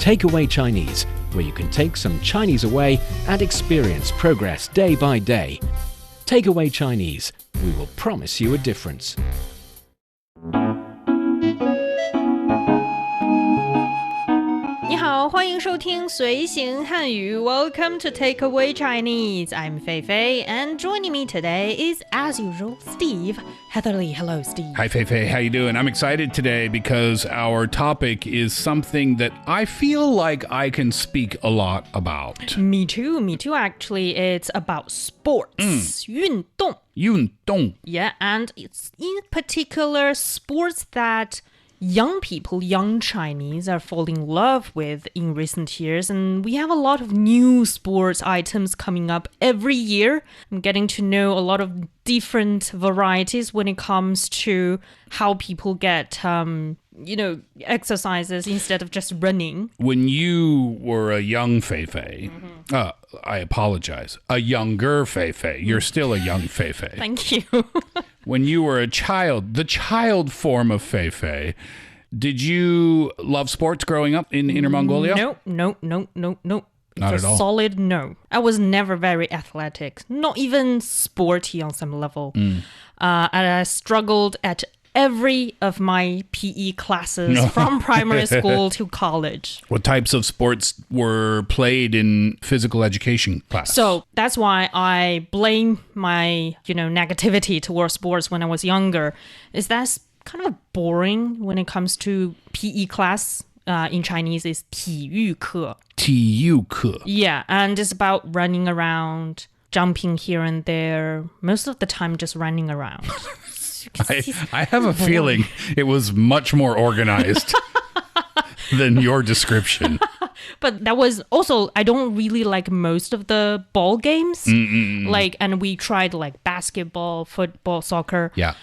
Takeaway Chinese, where you can take some Chinese away and experience progress day by day. Takeaway Chinese, we will promise you a difference. 你好，欢迎收听随行汉语 Welcome to Takeaway Chinese. I'm Fei Fei, and joining me today is, as usual, Steve. Heatherly, hello, Steve. Hi, Fei Fei. How you doing? I'm excited today because our topic is something that I feel like I can speak a lot about. Me too, actually. It's about sports. 运动. 运动. Yeah, and it's in particular sports that young people, young Chinese are falling in love with in recent years. And we have a lot of new sports items coming up every year. I'm getting to know a lot of different varieties when it comes to how people get, exercises instead of just running. When you were a young Fei Fei, I apologize, a younger Fei Fei, you're still a young Fei Fei. Thank you. When you were a child, the child form of Fei Fei, did you love sports growing up in Inner Mongolia? No. Not It's at all. a solid no. I was never very athletic, not even sporty on some level. And I struggled at every of my PE classes from primary school to college. What types of sports were played in physical education class? So that's why I blame my, negativity towards sports when I was younger. Is that's kind of boring when it comes to PE class. In Chinese is 体育课. 体育课. Yeah, and it's about running around, jumping here and there. Most of the time just running around. I have a feeling it was much more organized than your description. But that was also, I don't really like most of the ball games. And we tried like basketball, football, soccer. Yeah.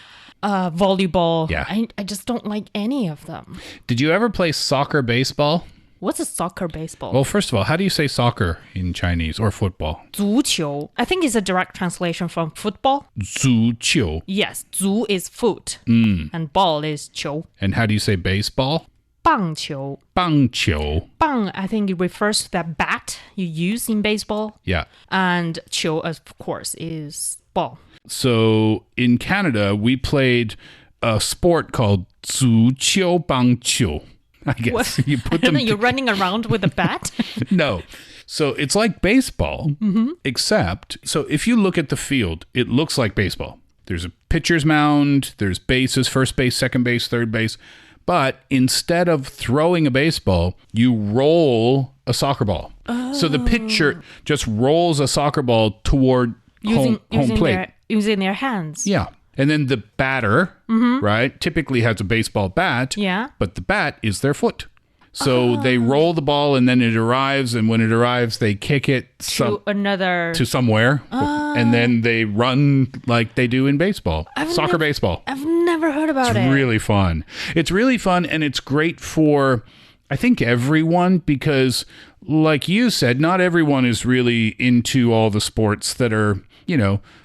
Volleyball. Yeah. I just don't like any of them. Did you ever play soccer baseball? What's a soccer baseball? Well, first of all, how do you say soccer in Chinese or football? 足球. I think it's a direct translation from football. 足球. Yes, 足 is foot and ball is 球. And how do you say baseball? 棒球. 棒球. 棒, I think it refers to that bat you use in baseball. Yeah. And 球, of course, is ball. So in Canada, we played a sport called 足球棒球. I guess What? you put I don't them. know, you're running around with a bat? No. So it's like baseball, except, so if you look at the field, it looks like baseball. There's a pitcher's mound, there's bases, first base, second base, third base. But instead of throwing a baseball, you roll a soccer ball. So the pitcher just rolls a soccer ball toward home plate. Using their hands. Yeah. And then the batter, right, typically has a baseball bat. Yeah. But the bat is their foot. So they roll the ball and then it arrives. And when it arrives, they kick it to somewhere. And then they run like they do in baseball. Soccer baseball. I've never heard about it. It's really fun. It's really fun. And it's great for, I think, everyone because, like you said, not everyone is really into all the sports that are,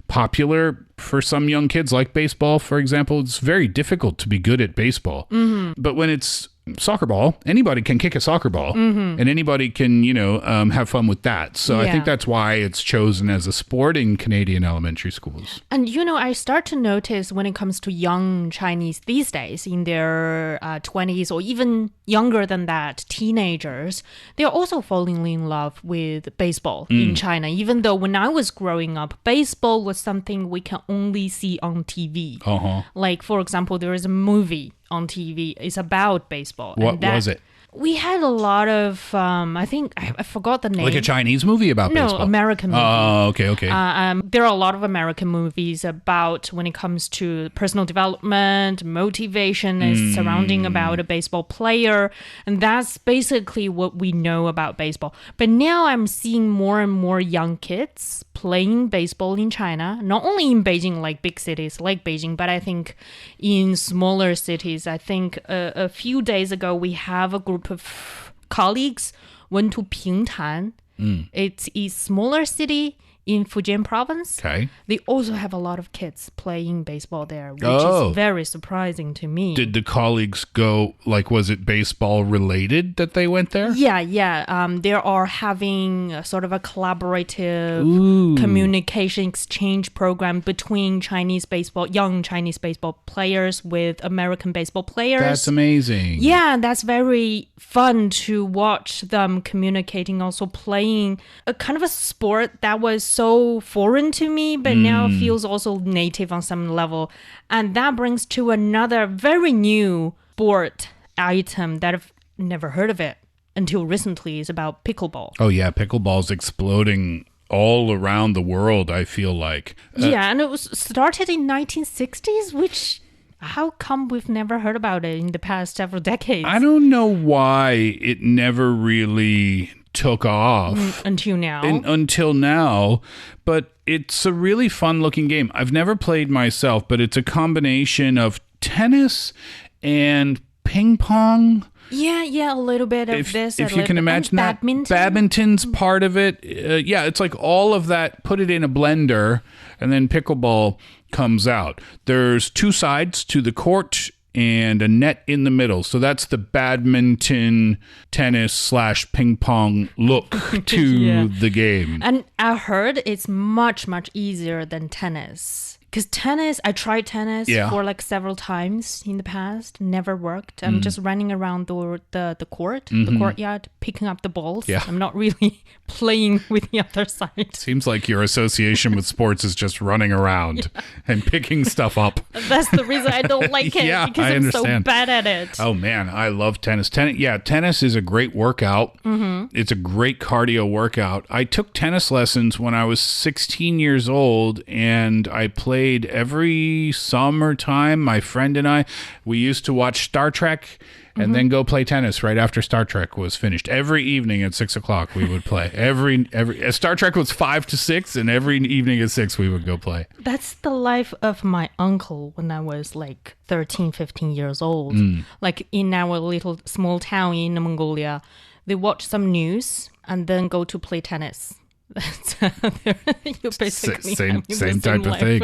popular for some young kids, like baseball, for example. It's very difficult to be good at baseball. But when it's soccer ball, anybody can kick a soccer ball and anybody can, have fun with that. So I think that's why it's chosen as a sport in Canadian elementary schools. And, I start to notice when it comes to young Chinese these days in their 20s or even younger than that, teenagers, they're also falling in love with baseball in China, even though when I was growing up, baseball was something we can only see on TV. Like, for example, there is a movie on TV. It's about baseball. What was it? We had a lot of, I think, I forgot the name. Like a Chinese movie about baseball? No, American movie. Oh, okay. There are a lot of American movies about when it comes to personal development, motivation is surrounding about a baseball player. And that's basically what we know about baseball. But now I'm seeing more and more young kids playing baseball in China, not only in Beijing, like big cities like Beijing, but I think in smaller cities. I think a few days ago, we have a group of colleagues went to Pingtan. It's a smaller city in Fujian province. Okay. They also have a lot of kids playing baseball there, which is very surprising to me. Did the colleagues go, like, was it baseball related that they went there? Yeah. They are having a sort of a collaborative communication exchange program between young Chinese baseball players with American baseball players. That's amazing. Yeah, that's very fun to watch them communicating, also playing a kind of a sport that was so foreign to me, but now feels also native on some level. And that brings to another very new sport item that I've never heard of it until recently. Is about pickleball. Oh, yeah. Pickleball's exploding all around the world, I feel like. Yeah, and it was started in 1960s, which... How come we've never heard about it in the past several decades? I don't know why it never really took off. Until now. Until now. But it's a really fun looking game. I've never played myself, but it's a combination of tennis and ping pong. Yeah, a little bit of this. If you can imagine that. Badminton's part of it. Yeah, it's like all of that, put it in a blender, and then pickleball comes out. There's two sides to the court and a net in the middle. So that's the badminton, tennis / ping pong look to the game. And I heard it's much, much easier than tennis. Because tennis, I tried tennis for like several times in the past, never worked. I'm just running around the court, the courtyard, picking up the balls. Yeah. I'm not really playing with the other side. Seems like your association with sports is just running around and picking stuff up. That's the reason I don't like it, because I I'm understand. so bad at it. Oh man, I love tennis. Tennis is a great workout. It's a great cardio workout. I took tennis lessons when I was 16 years old, and I played every summertime. My friend and I, we used to watch Star Trek and then go play tennis right after Star Trek was finished. Every evening at 6 o'clock we would play. Every Star Trek was 5 to 6, and every evening at 6 we would go play. That's the life of my uncle when I was like 13, 15 years old. Like in our little small town in Mongolia, they watch some news and then go to play tennis. You basically same type of thing.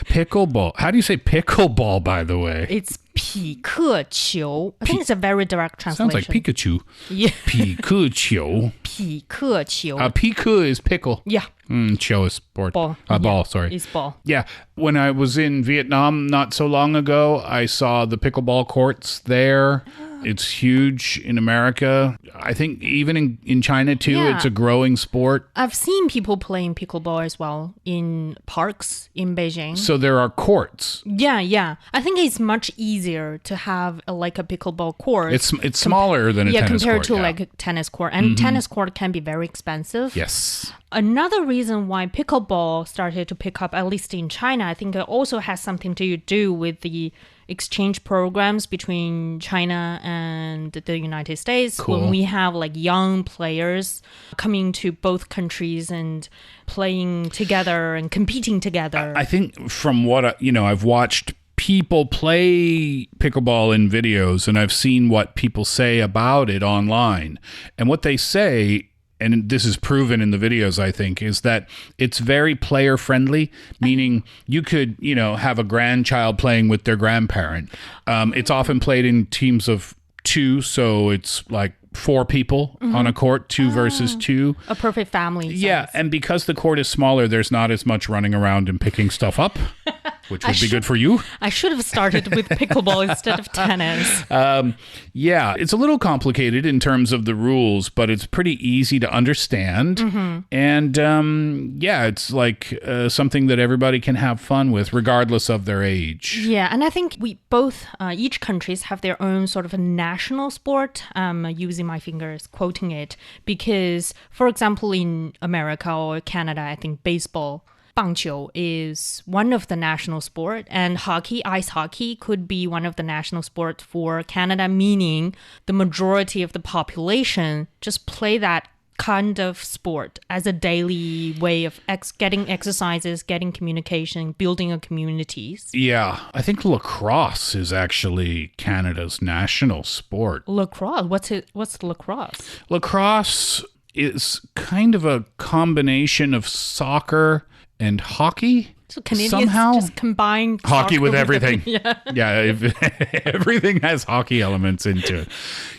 Pickleball. How do you say pickleball, by the way? It's 匹克球. I think it's a very direct translation. Sounds like Pikachu. Yeah. 匹克球. 匹克球. Piku is pickle. Yeah. Cho is sport. Ball. Ball, sorry. It's ball. Yeah. When I was in Vietnam not so long ago, I saw the pickleball courts there. It's huge in America. I think even in China too, it's a growing sport. I've seen people playing pickleball as well in parks in Beijing. So there are courts. Yeah. I think it's much easier to have a pickleball court. It's smaller than a tennis court. Compared to like a tennis court. And tennis court can be very expensive. Yes. Another reason why pickleball started to pick up, at least in China, I think it also has something to do with the exchange programs between China and the United States. Cool. When we have like young players coming to both countries and playing together and competing together. I think from what I've watched people play pickleball in videos, and I've seen what people say about it online. And what they say, and this is proven in the videos, I think, is that it's very player friendly, meaning you could, have a grandchild playing with their grandparent. It's often played in teams of 2, so it's like 4 people on a court, 2 versus 2. A perfect family size. Yeah, and because the court is smaller, there's not as much running around and picking stuff up, which would be good for you. I should have started with pickleball instead of tennis. Yeah, it's a little complicated in terms of the rules, but it's pretty easy to understand. And it's like something that everybody can have fun with, regardless of their age. Yeah, and I think we both, each countries have their own sort of a national sport, using my fingers, quoting it, because, for example, in America or Canada, I think baseball, 棒球 is one of the national sport, and ice hockey could be one of the national sports for Canada, meaning the majority of the population just play that kind of sport as a daily way of getting exercises, getting communication, building a communities. Yeah, I think lacrosse is actually Canada's national sport. Lacrosse? What's lacrosse? Lacrosse, is kind of a combination of soccer and hockey. So Canadians somehow just combine hockey with everything. Yeah. Everything has hockey elements into it.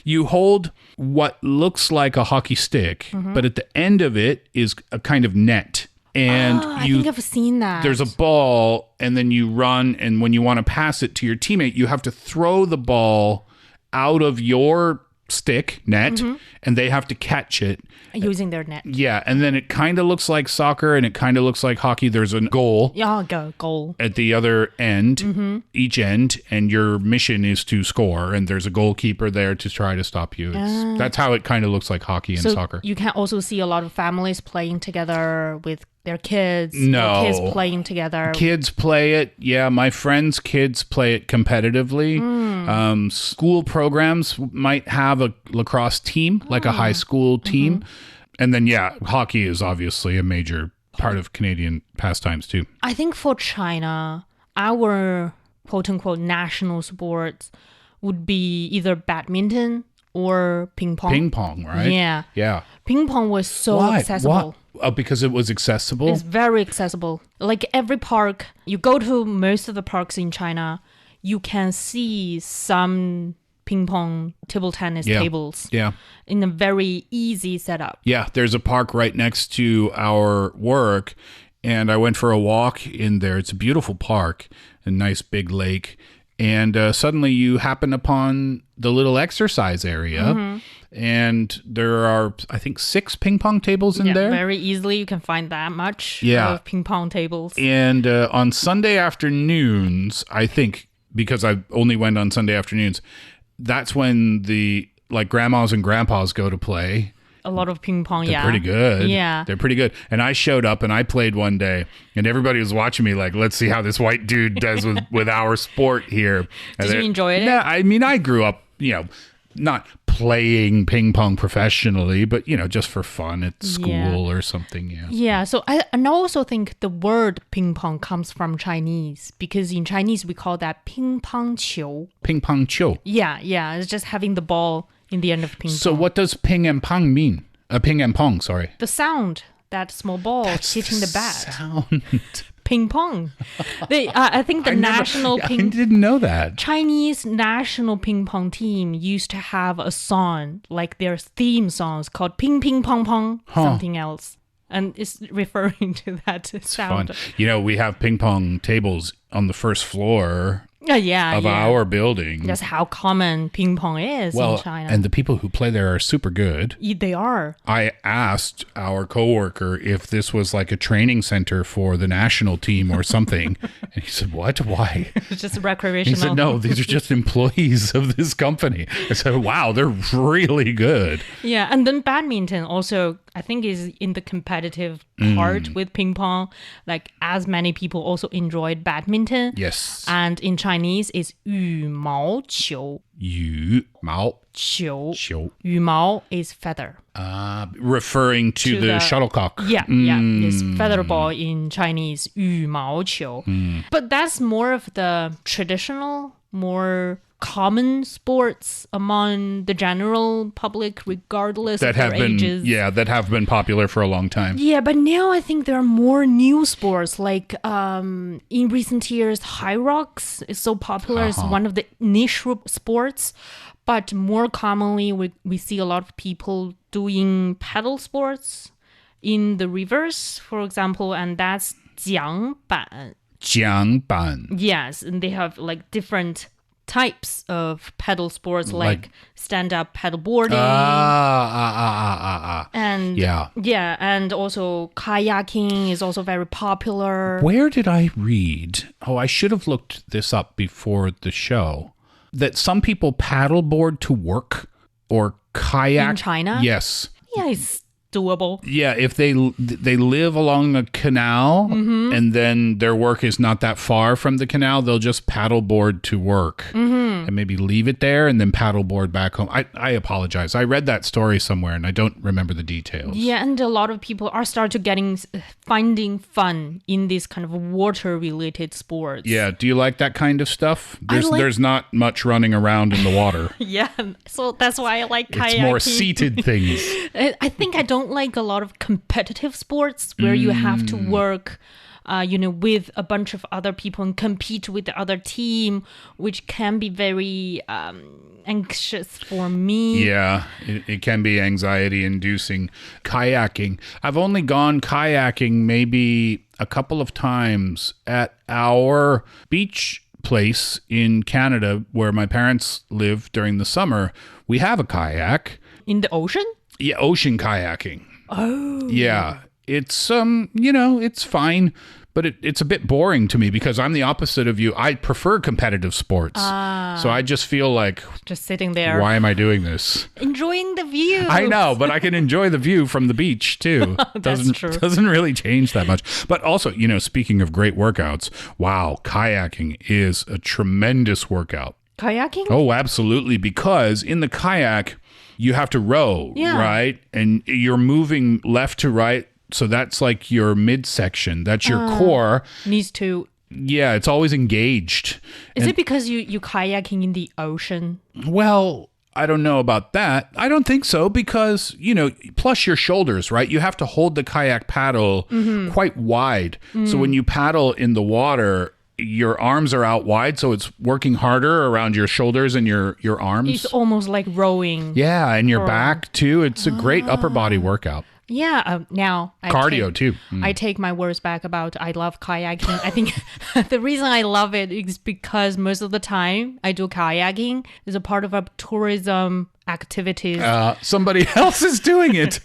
You hold what looks like a hockey stick, but at the end of it is a kind of net. And I think I've seen that. There's a ball, and then you run, and when you want to pass it to your teammate, you have to throw the ball out of your stick net, and they have to catch it. Using their net. Yeah, and then it kind of looks like soccer, and it kind of looks like hockey. There's a goal. Yeah, goal. At the other end, each end, and your mission is to score, and there's a goalkeeper there to try to stop you. That's how it kind of looks like hockey and soccer. You can also see a lot of families playing together with their kids. No. Or kids playing together. Kids play it. Yeah, my friends' kids play it competitively. School programs might have a lacrosse team, like a high school team. And then, yeah, hockey is obviously a major part of Canadian pastimes too. I think for China, our quote-unquote national sports would be either badminton or ping pong. Ping pong, right? Yeah. Yeah. Ping pong was so accessible. Oh, because it was accessible? It's very accessible. Like every park, you go to most of the parks in China, you can see some ping pong table tennis tables. Yeah. In a very easy setup. Yeah, there's a park right next to our work, and I went for a walk in there. It's a beautiful park, a nice big lake, and suddenly you happen upon the little exercise area, and there are, I think, 6 ping pong tables in there. Very easily you can find that much of ping pong tables. And on Sunday afternoons, I think, because I only went on Sunday afternoons, that's when the grandmas and grandpas go to play. A lot of ping pong, They're pretty good. Yeah. They're pretty good. And I showed up and I played one day, and everybody was watching me like, let's see how this white dude does with our sport here. Did you enjoy it? Yeah, I mean, I grew up, not playing ping pong professionally, but, just for fun at school or something. Yeah. Yeah. So I also think the word ping pong comes from Chinese, because in Chinese we call that ping pong qiu. Ping pong qiu. Yeah. It's just having the ball in the end of ping pong. So what does ping and pong mean? Ping and pong, sorry. The sound, that small ball hitting the bat. Sound. Ping pong. I think the national I didn't know that. Chinese national ping pong team used to have a song, like their theme songs called Ping Ping Pong Pong, something else. And it's referring to that sound. Fun. We have ping pong tables on the first floor of our building. That's how common ping pong is in China. And the people who play there are super good. They are. I asked our coworker if this was like a training center for the national team or something. And he said, what? Why? It's just recreational. He said, no, these are just employees of this company. I said, wow, they're really good. Yeah. And then badminton also, I think, is in the competitive part with ping pong. Like, as many people also enjoyed badminton. Yes. And in Chinese, it's 羽毛球. 羽毛球. 球. 羽毛 is feather. Referring to the shuttlecock. Yeah. It's feather ball in Chinese, 羽毛球. But that's more of the traditional, more common sports among the general public, regardless of their ages. That have been popular for a long time. Yeah, but now I think there are more new sports. Like in recent years, high rocks is so popular. It's one of the niche sports. But more commonly, we see a lot of people doing paddle sports in the rivers, for example, and that's 桨板. 桨板. Yes, and they have like different types of paddle sports, like stand-up paddleboarding. And and also kayaking is also very popular. Where did I read? Oh, I should have looked this up before the show. That some people paddleboard to work or kayak in China. Yes. Yeah, it's doable. Yeah, if they live along a canal and then their work is not that far from the canal, they'll just paddleboard to work and maybe leave it there and then paddleboard back home. I apologize. I read that story somewhere and I don't remember the details. Yeah, and a lot of people are finding fun in this kind of water-related sports. Yeah, do you like that kind of stuff? There's not much running around in the water. Yeah, so that's why I like kayaking. It's more seated things. I think I don't don't like a lot of competitive sports where you have to work with a bunch of other people and compete with the other team, which can be very anxious for me. Yeah, it can be anxiety-inducing. Kayaking. I've only gone kayaking maybe a couple of times at our beach place in Canada where my parents live during the summer. We have a kayak. In the ocean? Yeah, ocean kayaking. Oh. Yeah. It's, it's fine, but it's a bit boring to me because I'm the opposite of you. I prefer competitive sports. So I just feel like... Just sitting there. Why am I doing this? Enjoying the view. I know, but I can enjoy the view from the beach too. That's true. Doesn't really change that much. But also, speaking of great workouts, wow, kayaking is a tremendous workout. Kayaking? Oh, absolutely. Because in the kayak, you have to row, right? And you're moving left to right. So that's like your midsection. That's your core. Needs to... Yeah, it's always engaged. Is it because you kayaking in the ocean? Well, I don't know about that. I don't think so because, plus your shoulders, right? You have to hold the kayak paddle quite wide. So when you paddle in the water, your arms are out wide, so it's working harder around your shoulders and your arms. It's almost like rowing. Yeah, and your back too. It's a great upper body workout. Yeah, now cardio too. I take my words back about I love kayaking. I think the reason I love it is because most of the time I do kayaking is a part of a tourism activities. Somebody else is doing it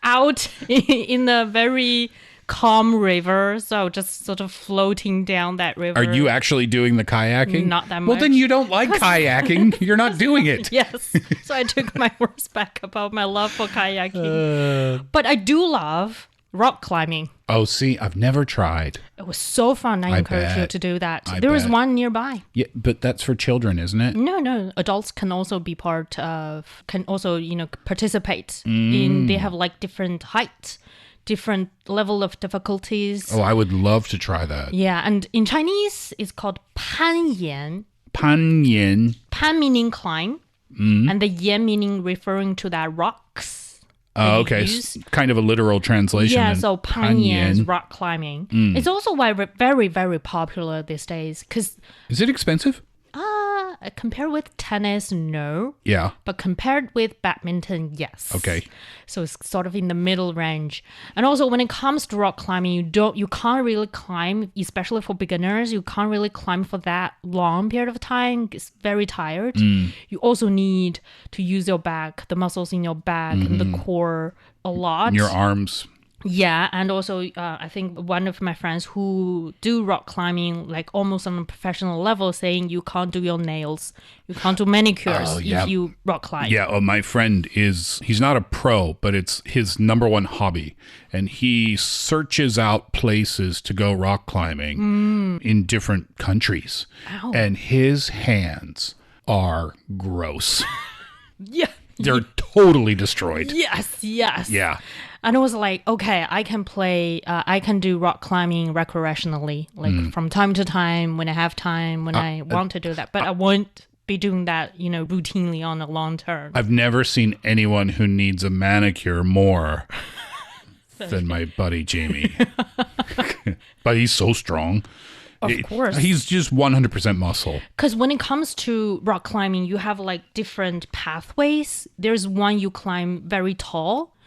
out in a very calm river, so just sort of floating down that river. Are you actually doing the kayaking? Not that much. Well, then you don't like kayaking. You're not doing it. Yes. So I took my words back about my love for kayaking. But I do love rock climbing. Oh, see, I've never tried. It was so fun. I encourage you to do that. There is one nearby. Yeah, but that's for children, isn't it? No. Adults can also be participate in, they have like different heights, different level of difficulties. Oh, I would love to try that. Yeah, and in Chinese, it's called 攀岩. 攀岩. 攀 meaning climb, and the 岩 meaning referring to that rocks. Oh, okay. Kind of a literal translation. Yeah, so 攀岩 is rock climbing. It's also very, very popular these days. Is it expensive? Compared with tennis, no. Yeah. But compared with badminton, yes. Okay. So it's sort of in the middle range. And also when it comes to rock climbing, you can't really climb, especially for beginners, you can't really climb for that long period of time. It's very tired. You also need to use your back, the muscles in your back and the core a lot. And your arms. Yeah, and also I think one of my friends who do rock climbing like almost on a professional level saying you can't do your nails, you can't do manicures if you rock climb. Yeah, my friend he's not a pro, but it's his number one hobby. And he searches out places to go rock climbing in different countries. Ow. And his hands are gross. Yeah. They're totally destroyed. Yes. Yeah. And I was like, okay, I can do rock climbing recreationally, like from time to time when I have time, when I want to do that. But I won't be doing that, routinely on a long term. I've never seen anyone who needs a manicure more than my buddy Jamie. But he's so strong. Of course. He's just 100% muscle. Because when it comes to rock climbing, you have like different pathways. There's one you climb very tall,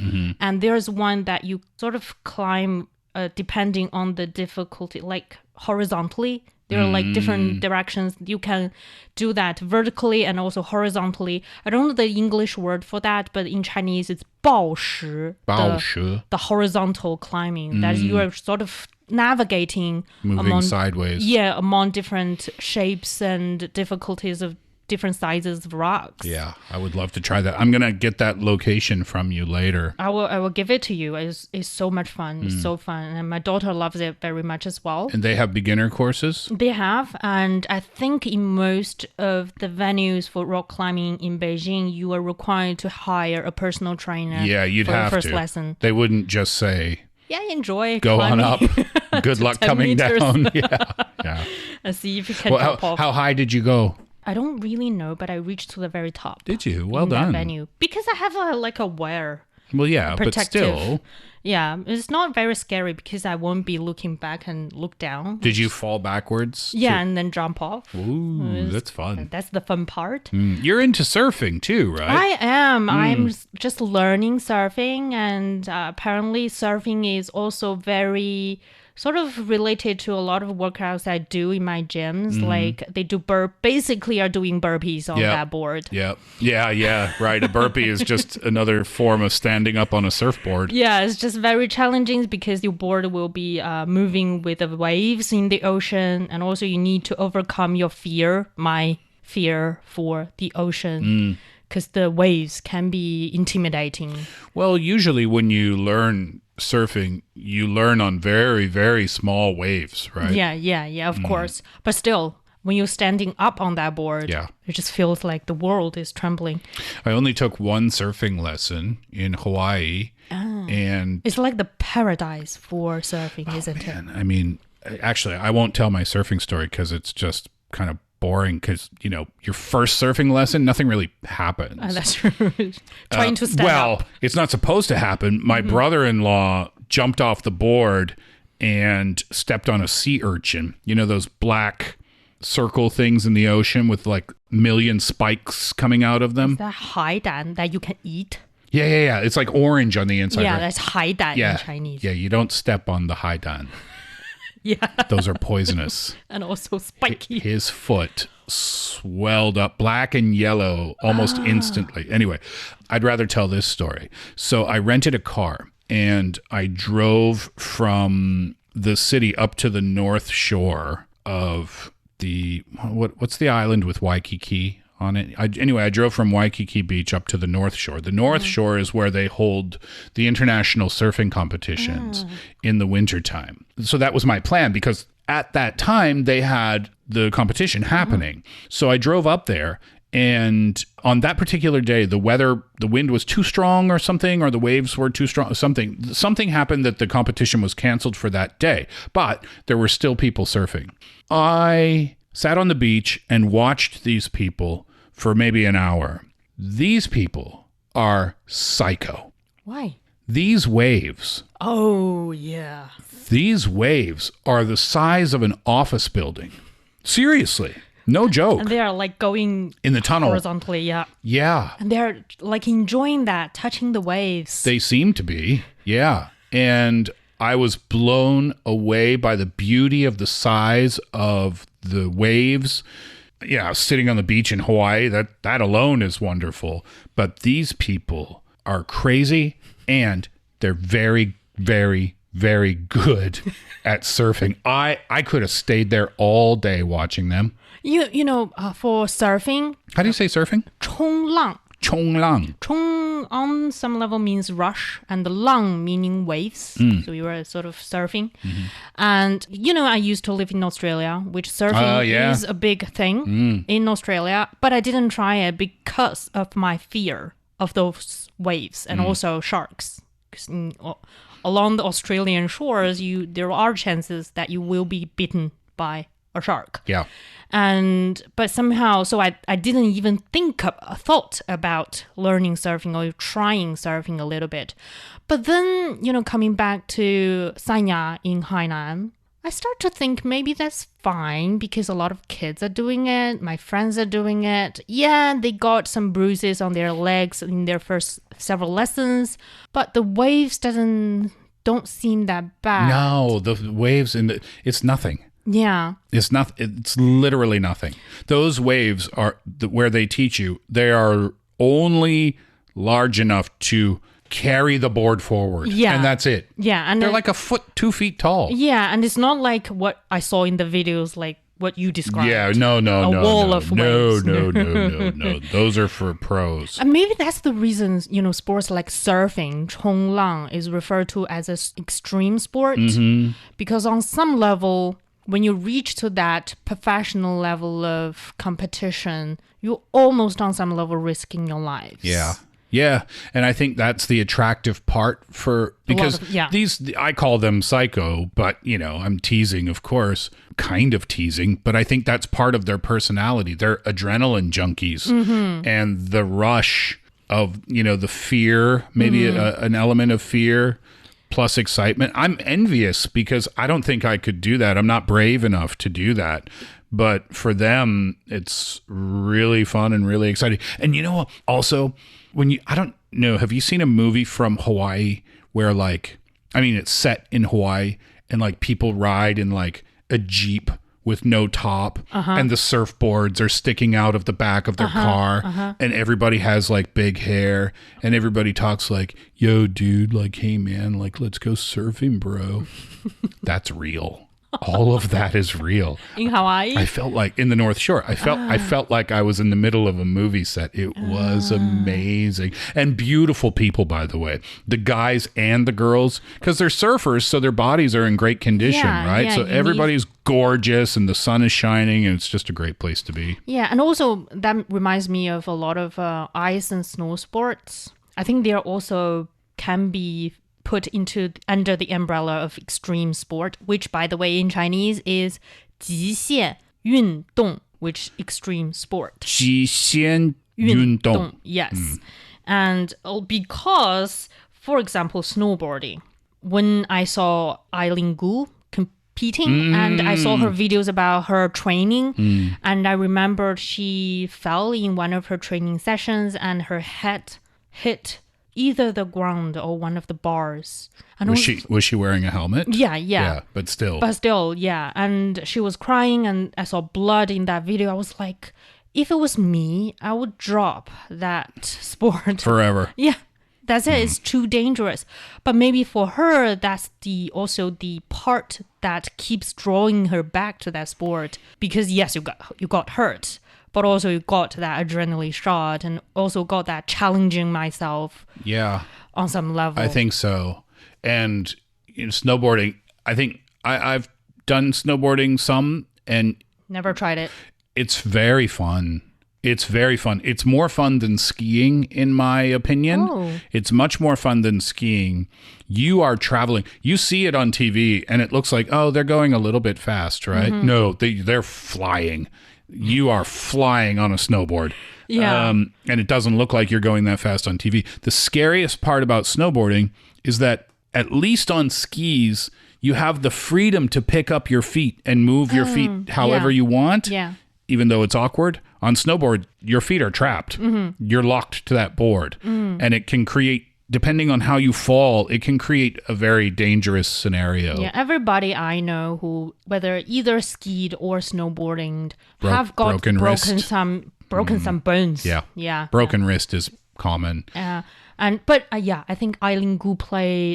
and there's one that you sort of climb depending on the difficulty, like horizontally. There are like different directions. You can do that vertically and also horizontally. I don't know the English word for that, but in Chinese it's 抱石. 抱石. The horizontal climbing. That you are sort of navigating moving sideways. Yeah, among different shapes and difficulties of different sizes of rocks. Yeah, I would love to try that. I'm gonna get that location from you later. I will give it to you. It's so much fun. It's so fun, and my daughter loves it very much as well. And they have beginner courses? They have, and I think in most of the venues for rock climbing in Beijing, you are required to hire a personal trainer. Yeah, you'd for have the first to. lesson. They wouldn't just say, yeah, enjoy. Go climbing. on up. Good luck coming meters. down. Yeah. And see if you can Well, jump off. how high did you go? I don't really know, but I reached to the very top. Did you? Well in done. That venue. Because I have a wear. Well, yeah, but protective. still. Yeah, it's not very scary because I won't be looking back and look down. Did you fall backwards? Yeah, and then jump off. Ooh, that's fun. That's the fun part. You're into surfing too, right? I am. I'm just learning surfing, and apparently surfing is also very sort of related to a lot of workouts I do in my gyms. Like they do basically are doing burpees on that board. Yeah, right. A burpee is just another form of standing up on a surfboard. Yeah, it's just very challenging because your board will be moving with the waves in the ocean, and also you need to overcome your fear, my fear for the ocean, because the waves can be intimidating. Well, usually when you learn surfing, you learn on very, very small waves, right? Yeah, of course. But still, when you're standing up on that board, it just feels like the world is trembling. I only took one surfing lesson in Hawaii. And it's like the paradise for surfing, isn't it? I mean, actually, I won't tell my surfing story because it's just kind of boring because, your first surfing lesson, nothing really happens. That's true. Trying to stand up. It's not supposed to happen. My brother-in-law jumped off the board and stepped on a sea urchin. You know, those black circle things in the ocean with like million spikes coming out of them? Is that 海胆 that you can eat? Yeah. It's like orange on the inside. Yeah, right? that's 海胆 in Chinese. Yeah, you don't step on the haidan. Yeah. Those are poisonous. And also spiky. His foot swelled up black and yellow almost instantly. Anyway, I'd rather tell this story. So I rented a car and I drove from the city up to the north shore of what's the island with Waikiki on it? I drove from Waikiki Beach up to the North Shore. The North Shore is where they hold the international surfing competitions in the wintertime. So that was my plan because at that time they had the competition happening. So I drove up there, and on that particular day, the wind was too strong or something, or the waves were too strong. Something happened that the competition was canceled for that day, but there were still people surfing. I sat on the beach and watched these people for maybe an hour. These people are psycho. Why? These waves. Oh, yeah. These waves are the size of an office building. Seriously. No joke. And they are like going in the tunnel horizontally, yeah. Yeah. And they're like enjoying that, touching the waves. They seem to be, yeah. And I was blown away by the beauty of the size of the waves. Yeah, sitting on the beach in Hawaii, that alone is wonderful. But these people are crazy, and they're very, very, very good at surfing. I could have stayed there all day watching them. You know, for surfing. How do you say surfing? 冲浪. 冲浪. 冲 on some level means rush, and the lang meaning waves. So you were sort of surfing. And, I used to live in Australia, which surfing is a big thing in Australia. But I didn't try it because of my fear of those waves and also sharks. Because along the Australian shores, there are chances that you will be bitten by a shark. Yeah. But somehow, so I didn't even thought about learning surfing or trying surfing a little bit. But then, coming back to Sanya in Hainan, I start to think maybe that's fine because a lot of kids are doing it. My friends are doing it. Yeah, they got some bruises on their legs in their first several lessons, but the waves don't seem that bad. No, the waves it's nothing. Yeah. It's literally nothing. Those waves are where they teach you. They are only large enough to carry the board forward. Yeah. And that's it. Yeah. And they're like 2 feet tall. Yeah. And it's not like what I saw in the videos, like what you described. Yeah. No. A wall of waves. No. Those are for pros. And maybe that's the reason, sports like surfing, 冲浪, is referred to as an extreme sport. Because on some level, when you reach to that professional level of competition, you're almost on some level risking your lives. Yeah. And I think that's the attractive part because these, I call them psycho, but I'm teasing, of course, kind of teasing, but I think that's part of their personality. They're adrenaline junkies, and the rush of, the fear, maybe an element of fear plus excitement. I'm envious because I don't think I could do that. I'm not brave enough to do that. But for them, it's really fun and really exciting. And also, I don't know, have you seen a movie from Hawaii where it's set in Hawaii and people ride in a Jeep with no top and the surfboards are sticking out of the back of their car and everybody has big hair and everybody talks yo dude, hey man, let's go surfing, bro. That's real. All of that is real. In Hawaii? I felt in the North Shore. I felt like I was in the middle of a movie set. It was amazing. And beautiful people, by the way. The guys and the girls, because they're surfers, so their bodies are in great condition, right? Yeah, so everybody's gorgeous and the sun is shining and it's just a great place to be. Yeah, and also that reminds me of a lot of ice and snow sports. I think they also can be put under the umbrella of extreme sport, which, by the way, in Chinese is 极限运动, which extreme sport. 极限运动. Yes. And because, for example, snowboarding, when I saw Eileen Gu competing and I saw her videos about her training, and I remembered she fell in one of her training sessions and her head hit either the ground or one of the bars. And was she wearing a helmet? Yeah. But still, yeah. And she was crying and I saw blood in that video. I was like, if it was me, I would drop that sport. Forever. Yeah. That's it. It's too dangerous. But maybe for her, that's also the part that keeps drawing her back to that sport. Because yes, you got hurt, but also you got that adrenaline shot and also got that challenging myself. Yeah. On some level. I think so. And snowboarding, I think I've done snowboarding some and never tried it. It's very fun. It's very fun. It's more fun than skiing, in my opinion. Oh. It's much more fun than skiing. You are traveling. You see it on TV and it looks like, oh, they're going a little bit fast, right? No, they're flying. You are flying on a snowboard. Yeah. And it doesn't look like you're going that fast on TV. The scariest part about snowboarding is that at least on skis, you have the freedom to pick up your feet and move your feet however you want. Yeah. Even though it's awkward. On snowboard, your feet are trapped. You're locked to that board. And it can create, depending on how you fall, it can create a very dangerous scenario. Yeah, everybody I know who, whether either skied or snowboarding, have got broken some bones. Yeah. Broken wrist is common. But I think Eileen Gu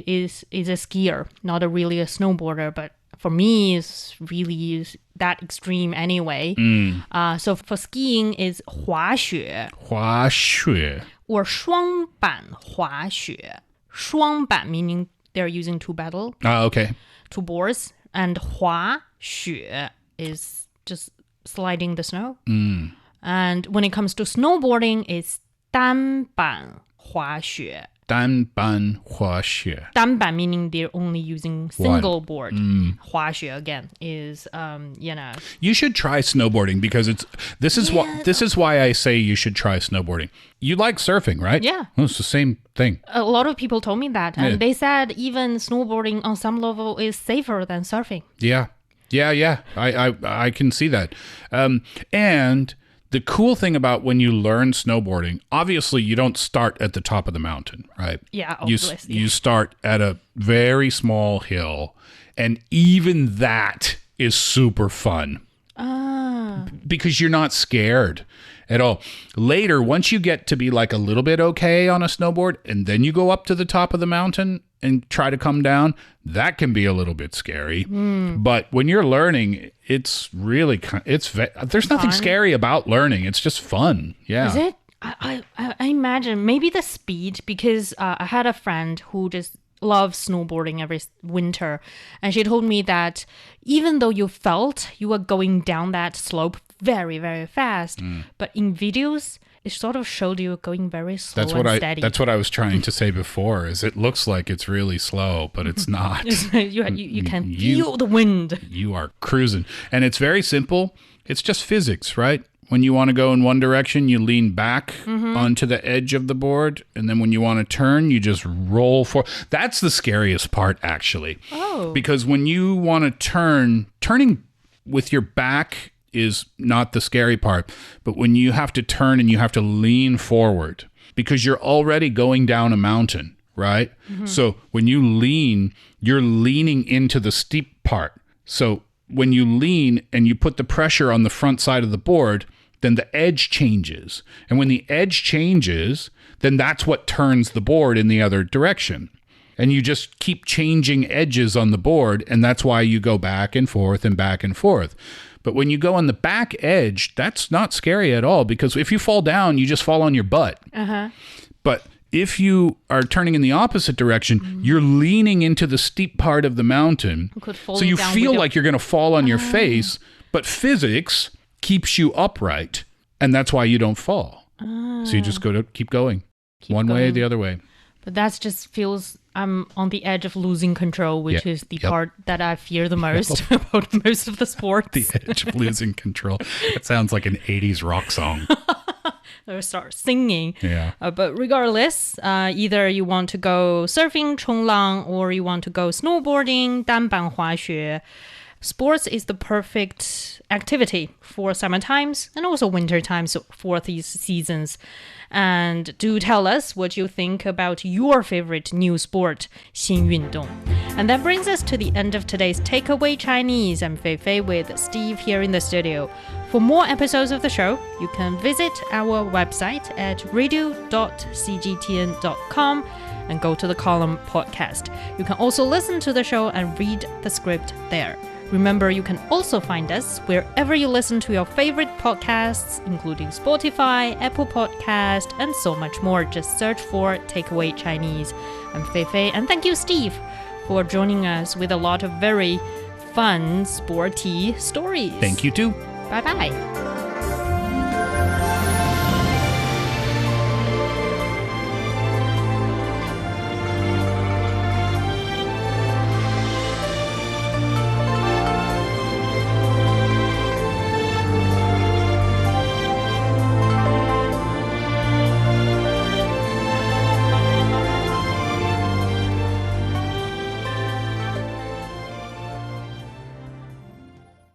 is a skier, not really a snowboarder, but for me, it's really that extreme anyway. So for skiing is 滑雪. 滑雪. Or 双板滑雪. 双板meaning they're using two pedals. Okay. Two boards. And 滑雪 is just sliding the snow. And when it comes to snowboarding, it's 单板滑雪. 单板滑雪. 单板 meaning they're only using single board. 滑雪 again is You should try snowboarding because this is why I say you should try snowboarding. You like surfing, right? Yeah. Well, it's the same thing. A lot of people told me that, and they said even snowboarding on some level is safer than surfing. Yeah. I can see that. And the cool thing about when you learn snowboarding, obviously you don't start at the top of the mountain, right? Yeah, obviously. You start at a very small hill, and even that is super fun. Because you're not scared at all. Later, once you get to be a little bit okay on a snowboard, and then you go up to the top of the mountain and try to come down, that can be a little bit scary. But when you're learning, it's really, there's nothing scary about learning. It's just fun. Yeah. Is it? I imagine maybe the speed, because I had a friend who just loves snowboarding every winter, and she told me that even though you felt you were going down that slope very, very fast, but in videos it sort of showed you going very slow and steady. That's what I was trying to say before, is it looks like it's really slow, but it's not. you can feel the wind. You are cruising. And it's very simple. It's just physics, right? When you want to go in one direction, you lean back onto the edge of the board. And then when you want to turn, you just roll forward. That's the scariest part, actually. Oh. Because when you want to turning with your back is not the scary part. But when you have to turn and you have to lean forward, because you're already going down a mountain, right? So when you lean, you're leaning into the steep part. So when you lean and you put the pressure on the front side of the board, then the edge changes. And when the edge changes, then that's what turns the board in the other direction. And you just keep changing edges on the board, and that's why you go back and forth and back and forth. But when you go on the back edge, that's not scary at all, because if you fall down, you just fall on your butt. But if you are turning in the opposite direction, you're leaning into the steep part of the mountain. So you feel like you're going to fall on your face, but physics keeps you upright, and that's why you don't fall. So you just keep going. One way, the other way. But that just feels I'm on the edge of losing control, which is the part that I fear the most about most of the sports. The edge of losing control. It sounds like an 80s rock song. Or start singing. Yeah. But regardless, either you want to go surfing, 冲浪, or you want to go snowboarding, 单板滑雪. Sports is the perfect activity for summer times and also winter times for these seasons. And do tell us what you think about your favorite new sport, 新运动. And that brings us to the end of today's Takeaway Chinese. I'm Fei Fei with Steve here in the studio. For more episodes of the show, you can visit our website at radio.cgtn.com and go to the column podcast. You can also listen to the show and read the script there. Remember, you can also find us wherever you listen to your favorite podcasts, including Spotify, Apple Podcast, and so much more. Just search for Takeaway Chinese. I'm Fei Fei, and thank you, Steve, for joining us with a lot of very fun, sporty stories. Thank you, too. Bye-bye.